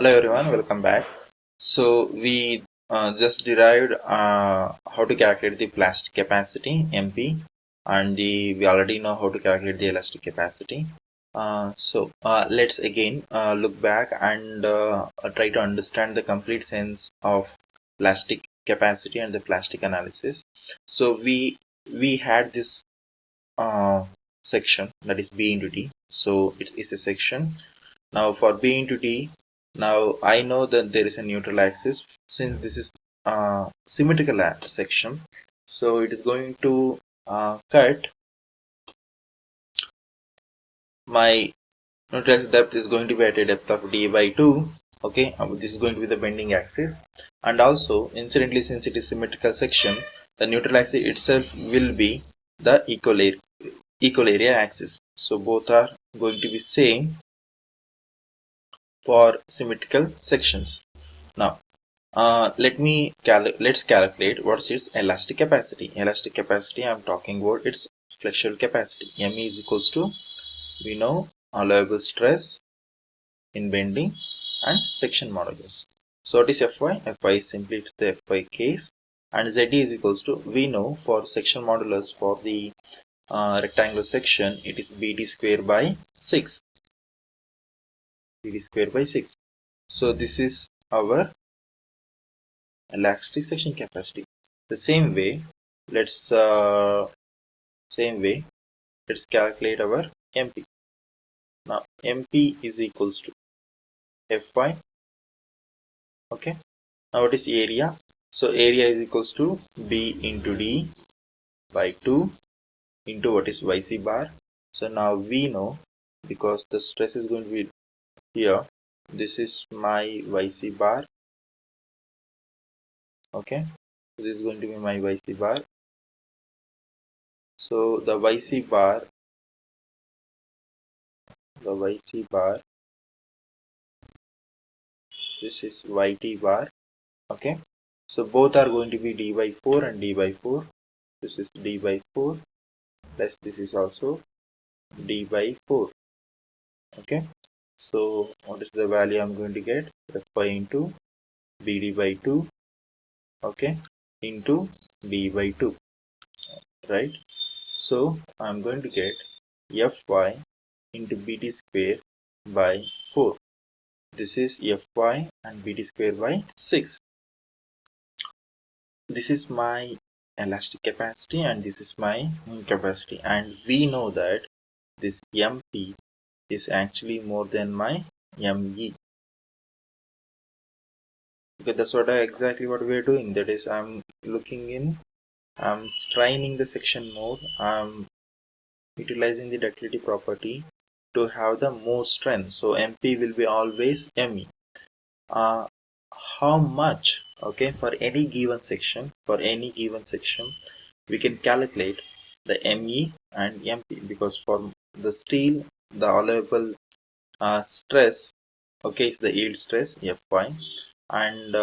Hello everyone, welcome back. So we just derived how to calculate the plastic capacity MP, and we already know how to calculate the elastic capacity. Let's again look back and try to understand the complete sense of plastic capacity and the plastic analysis. So we had this section, that is B into D. So it is a section. Now for B into D, now I know that there is a neutral axis. Since this is symmetrical section, so it is going to cut my neutral axis depth is going to be at a depth of D by 2. Okay, this is going to be the bending axis, and also incidentally, since it is symmetrical section, the neutral axis itself will be the equal area axis. So both are going to be same for symmetrical sections. Now let's calculate what's its elastic capacity. Elastic capacity, I'm talking about its flexural capacity. ME is equals to, we know, allowable stress in bending and section modulus. So what is Fy? Fy is simply it's the Fy case, and Ze is equals to, we know, for section modulus for the rectangular section, it is BD square by 6. BD square by 6. So this is our elastic section capacity. The same way, let's calculate our MP. Now MP is equals to Fy. Okay. Now what is area? So area is equals to B into D by 2 into what is YC bar. So now we know, because the stress is going to be here, this is my YC bar. Okay, so this is going to be my YC bar. So the YC bar, this is YT bar. Okay, so both are going to be D by 4 and D by 4. This is D by 4 plus this is also D by 4. Okay, so what is the value I'm going to get? Fy into BD by 2, okay, into D by 2, right? So I'm going to get Fy into BD square by 4. This is Fy and BD square by 6. This is my elastic capacity and this is my capacity, and we know that this MP is actually more than my ME, because that's exactly what we're doing. That is, I'm straining the section more, I'm utilizing the ductility property to have the more strength. So MP will be always ME. How much? Okay, for any given section, we can calculate the ME and MP, because for the steel, the allowable stress, okay, is the yield stress Fy, and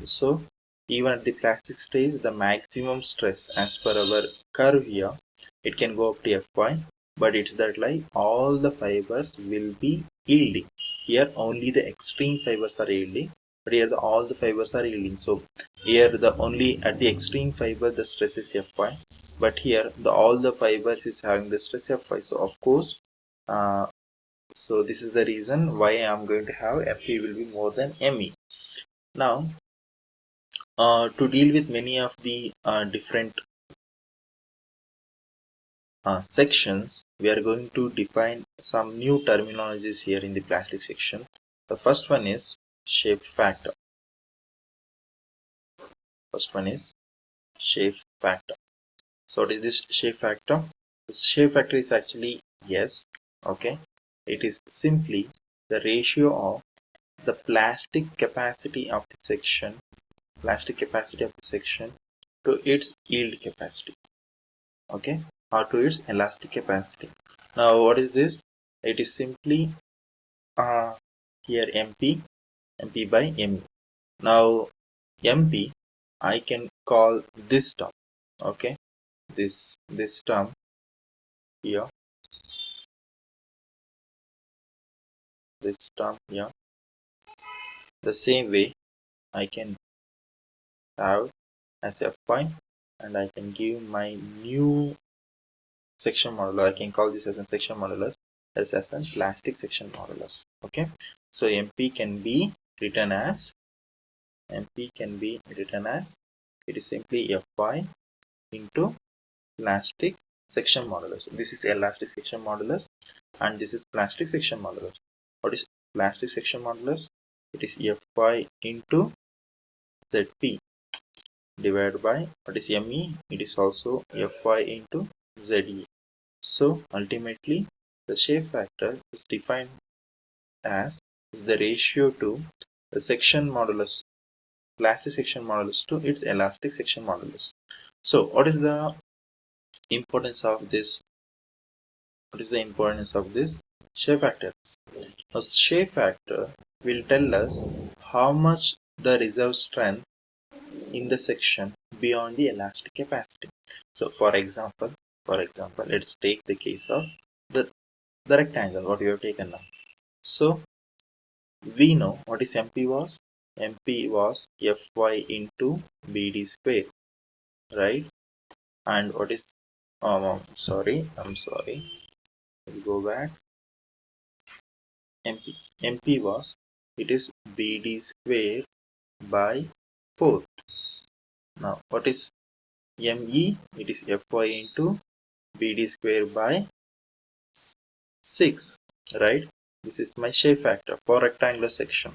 so even at the plastic stage, the maximum stress as per our curve here, it can go up to Fy, but it's that like all the fibers will be yielding. Here only the extreme fibers are yielding, but here all the fibers are yielding. So here the only at the extreme fiber the stress is Fy, but here all the fibers is having the stress Fy. So of course, so this is the reason why I am going to have Fe will be more than Me. Now to deal with many of the different sections, we are going to define some new terminologies here in the plastic section. The first one is shape factor. So what is this shape factor? The shape factor is actually S. Okay, it is simply the ratio of the plastic capacity of the section to its yield capacity, okay, or to its elastic capacity. Now what is this? It is simply here MP by ME. Now MP, I can call this term, okay, this term here, The same way I can have as Fy, and I can give my new section modulus. I can call this as a section modulus as a plastic section modulus. Okay, so MP can be written as it is simply Fy into plastic section modulus. This is elastic section modulus and this is plastic section modulus. What is plastic section modulus? It is Fy into Zp divided by what is Me? It is also Fy into Ze. So ultimately the shape factor is defined as the ratio to the section modulus, plastic section modulus to its elastic section modulus. So what is the importance of this? What is the importance of this shape factor? A shape factor will tell us how much the reserve strength in the section beyond the elastic capacity. So for example, let's take the case of the rectangle what we have taken now. So we know what is MP was. MP was Fy into BD square, right? And what is I'm sorry. We'll go back. MP was, it is BD square by 4. Now what is ME? It is Fy into BD square by 6, right? This is my shape factor for rectangular section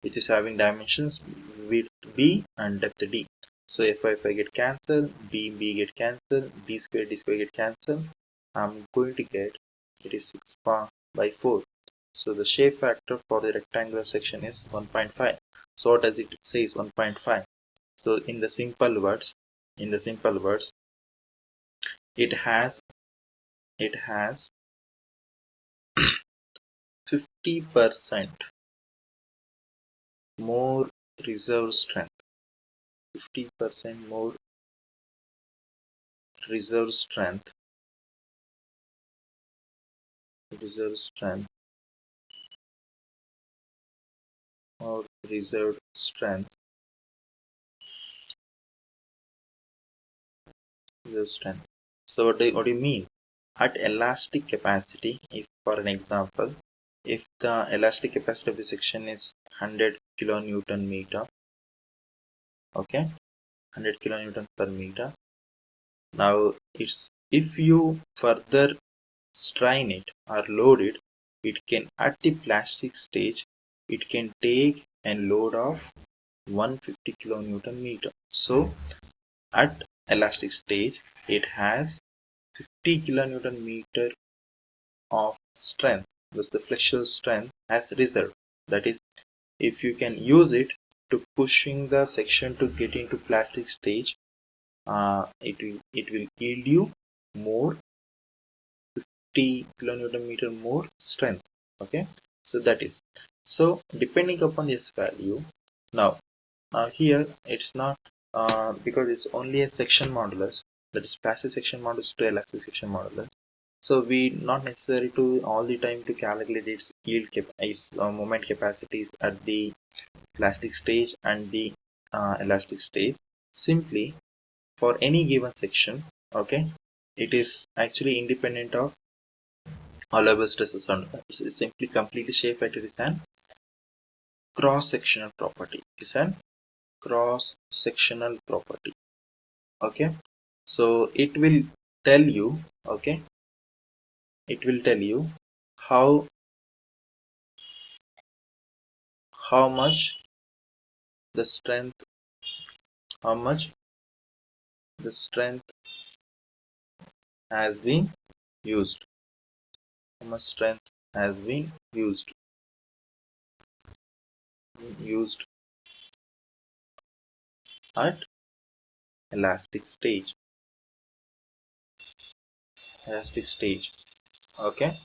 which is having dimensions width B and depth D. So if I get cancelled, B get cancelled, D square get cancelled, I'm going to get it is 6 by 4. So the shape factor for the rectangular section is 1.5. So what does it say is 1.5? So in the simple words, it has 50% more reserve strength. 50% more reserve strength or reserved strength So what do you mean? At elastic capacity, if for an example, if the elastic capacity of the section is 100 kilonewton meter, okay, 100 kilonewton per meter. Now it's if you further strain it or load it, it can at the plastic stage it can take a load of 150 kilonewton meter. So at elastic stage it has 50 kilonewton meter of strength, thus the flexural strength as reserve. That is, if you can use it to pushing the section to get into plastic stage, it will yield you more 50 kilonewton meter more strength. Okay, so that is so depending upon this value. Now here it's not because it's only a section modulus, that is plastic section modulus to elastic section modulus. So we not necessary to all the time to calculate its moment capacities at the plastic stage and the elastic stage. Simply for any given section, okay, it is actually independent of allowable stresses and it's simply completely shape factor is an cross-sectional property. It's an cross-sectional property. Okay, so it will tell you, okay, it will tell you how much the strength how much the strength has been used how much strength has been used at elastic stage okay.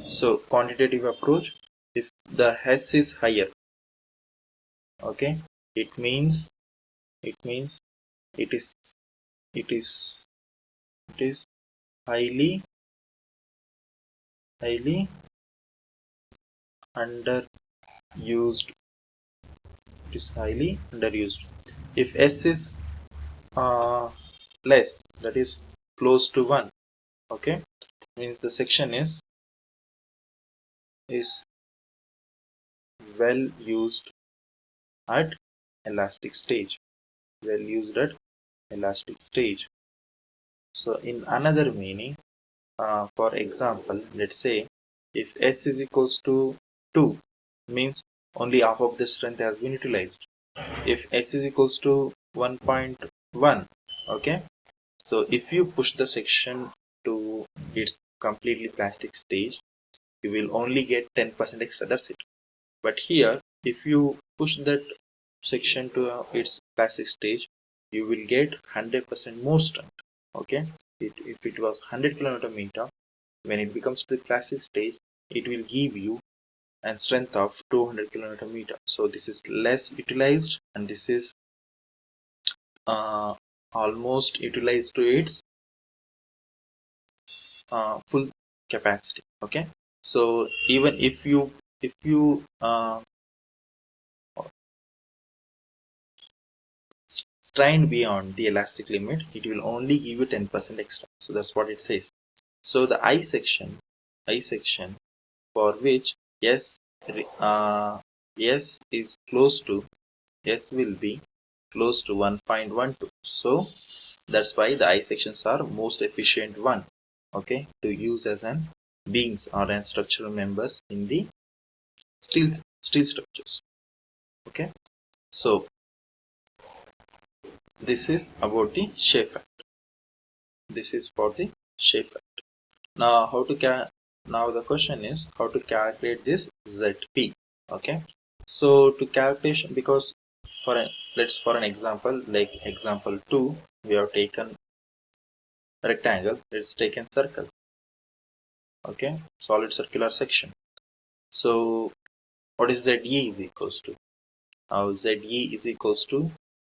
So quantitative approach, if the H is higher, okay, it means it is it is it is highly underused It is highly underused. If S is less, that is close to 1, okay, means the section is well used at elastic stage. Well used at elastic stage. So in another meaning, for example, let's say if S is equals to 2, means only half of the strength has been utilized. If S is equals to 1.1, okay, so if you push the section to its completely plastic stage, you will only get 10% extra, that's it. But here, if you push that section to its plastic stage, you will get 100% more strength. Okay, if it was 100 kN meter, when it becomes to the plastic stage, it will give you a strength of 200 kN meter. So this is less utilized, and this is almost utilized to its full capacity. Okay, so even if you strain beyond the elastic limit, it will only give you 10% extra. So that's what it says. So the I section for which S S is close to S will be close to 1.12. So that's why the I sections are most efficient one. Okay, to use as an beams or an structural members in the steel structures. Okay, so this is about the shape factor. This is for the shape factor. Now now the question is how to calculate this ZP. Okay, so to calculation, because for an example, like example 2, we have taken rectangle, let's take a circle. Okay, solid circular section. So what is ZE is equals to? Now ZE is equals to,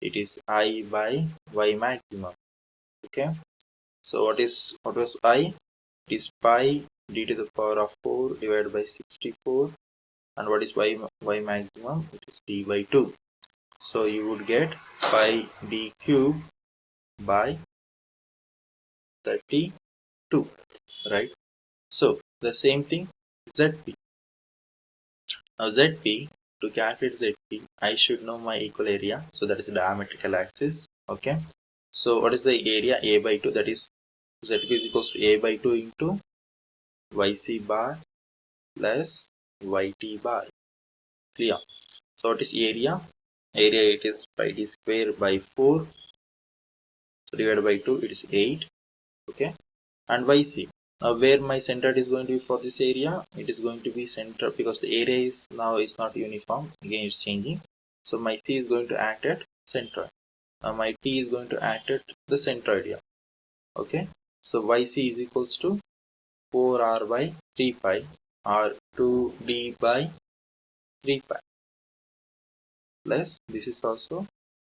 it is I by Y maximum. Okay, so what was I? It is pi d to the power of 4 divided by 64, and what is y maximum? It is d by 2. So you would get pi d cube by 32, right? So the same thing, ZP. Now ZP, to calculate ZP, I should know my equal area, so that is the diametrical axis. Okay, so what is the area? A by 2, that is ZP is equals to A by 2 into YC bar plus YT bar. Clear? So what is area? Area, it is pi d square by 4, so divided by 2, it is 8. Okay, and YC. Now where my centroid is going to be for this area, it is going to be center, because the area is now is not uniform, again it's changing. So my C is going to act at centroid. Now my T is going to act at the centroid here. Okay, so YC is equals to 4R by 3 pi or 2D by 3 pi, plus this is also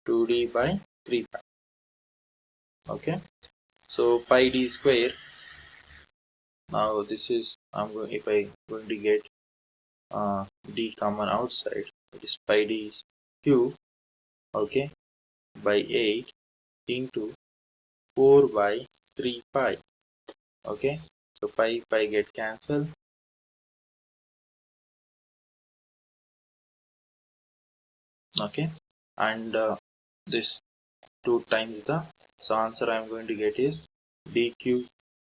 2D by 3 pi. Okay, so pi d square, now this is, if I going to get d common outside, it is pi d cube, okay, by 8 into 4 by 3 pi. Okay, so pi get cancelled. Okay, and this 2 times the, so answer I am going to get is d cube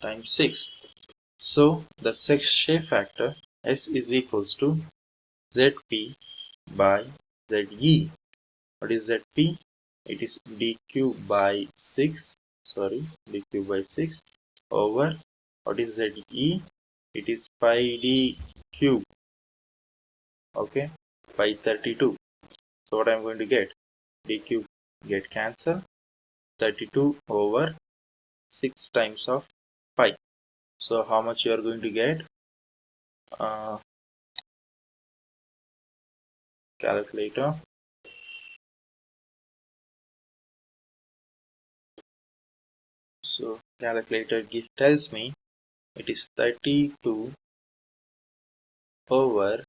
times 6. So the shape factor S is equals to ZP by ZE. What is ZP? It is d cube by 6, sorry, d cube by 6 over, what is ZE? It is pi d cube, okay, by 32. So what I am going to get? D cube get cancelled, 32 over 6 times of pi. So how much you are going to get? Calculator. So calculator tells me it is 32 over